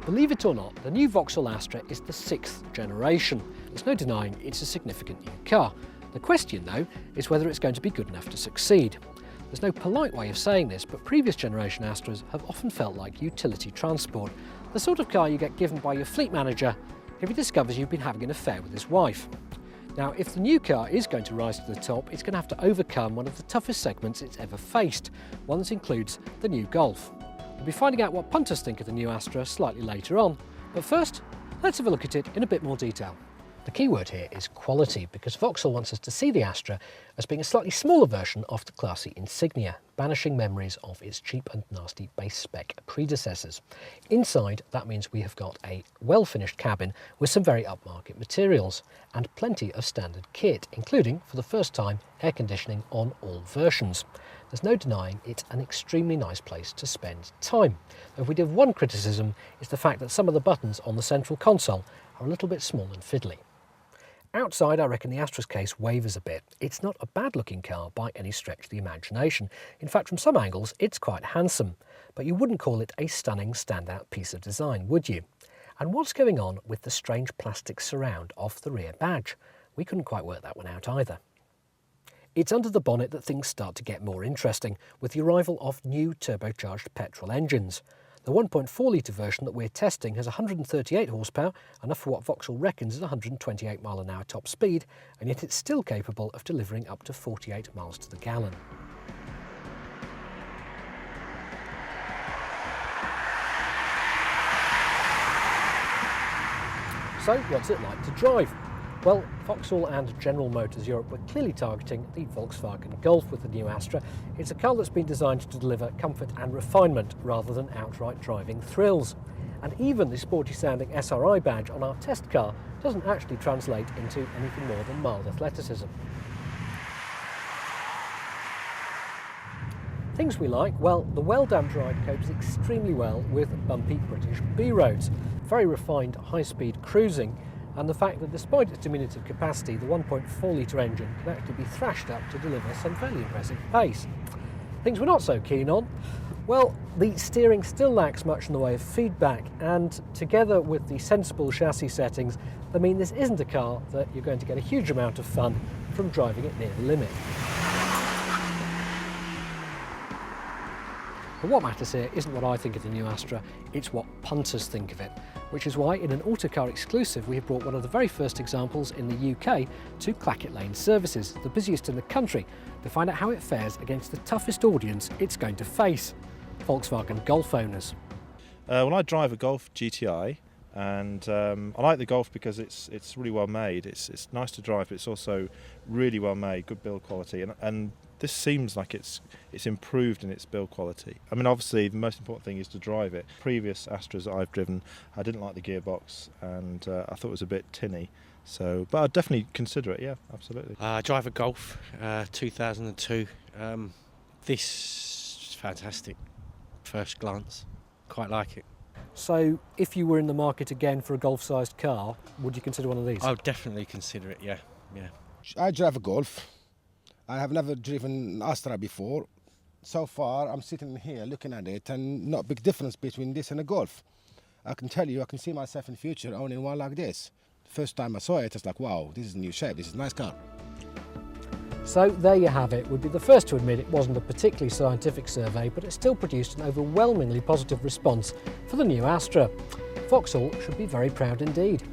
Believe it or not, the new Vauxhall Astra is the 6th generation. There's no denying it's a significant new car. The question, though, is whether it's going to be good enough to succeed. There's no polite way of saying this, but previous generation Astras have often felt like utility transport, the sort of car you get given by your fleet manager if he discovers you've been having an affair with his wife. Now, if the new car is going to rise to the top, it's going to have to overcome one of the toughest segments it's ever faced, one that includes the new Golf. We'll be finding out what punters think of the new Astra slightly later on, but first, let's have a look at it in a bit more detail. The key word here is quality, because Vauxhall wants us to see the Astra as being a slightly smaller version of the classy Insignia, banishing memories of its cheap and nasty base spec predecessors. Inside, that means we have got a well-finished cabin with some very upmarket materials and plenty of standard kit, including, for the first time, air conditioning on all versions. There's no denying it's an extremely nice place to spend time. If we did one criticism, it's the fact that some of the buttons on the central console are a little bit small and fiddly. Outside, I reckon the Astra's case wavers a bit. It's not a bad looking car by any stretch of the imagination. In fact, from some angles, it's quite handsome. But you wouldn't call it a stunning standout piece of design, would you? And what's going on with the strange plastic surround off the rear badge? We couldn't quite work that one out either. It's under the bonnet that things start to get more interesting, with the arrival of new turbocharged petrol engines. The 1.4 litre version that we're testing has 138 horsepower, enough for what Vauxhall reckons is 128 mile an hour top speed, and yet it's still capable of delivering up to 48 miles to the gallon. So, what's it like to drive? Well, Vauxhall and General Motors Europe were clearly targeting the Volkswagen Golf with the new Astra. It's a car that's been designed to deliver comfort and refinement rather than outright driving thrills. And even the sporty-sounding SRI badge on our test car doesn't actually translate into anything more than mild athleticism. Things we like? Well, the well-damped ride copes extremely well with bumpy British B-roads. Very refined high-speed cruising, and the fact that despite its diminutive capacity, the 1.4 litre engine can actually be thrashed up to deliver some fairly impressive pace. Things we're not so keen on? Well, the steering still lacks much in the way of feedback, and together with the sensible chassis settings, they mean this isn't a car that you're going to get a huge amount of fun from driving it near the limit. But what matters here isn't what I think of the new Astra, it's what punters think of it, which is why in an Autocar exclusive we have brought one of the very first examples in the UK to Clackett Lane Services, the busiest in the country, to find out how it fares against the toughest audience it's going to face, Volkswagen Golf owners. Well, I drive a Golf GTI, and I like the Golf because it's really well made. It's nice to drive, but it's also really well made, good build quality, and this seems like it's improved in its build quality. I mean, obviously the most important thing is to drive it. Previous Astras that I've driven, I didn't like the gearbox, and I thought it was a bit tinny. So, but I'd definitely consider it. Yeah, absolutely. I drive a Golf, 2002. This is fantastic. First glance, quite like it. So, if you were in the market again for a Golf-sized car, would you consider one of these? I would definitely consider it. Yeah. I drive a Golf. I have never driven Astra before. So far, I'm sitting here looking at it, and not a big difference between this and a Golf. I can tell you, I can see myself in future owning one like this. First time I saw it, I was like, wow, this is a new shape, this is a nice car. So there you have it. We'd be the first to admit it wasn't a particularly scientific survey, but it still produced an overwhelmingly positive response for the new Astra. Vauxhall should be very proud indeed.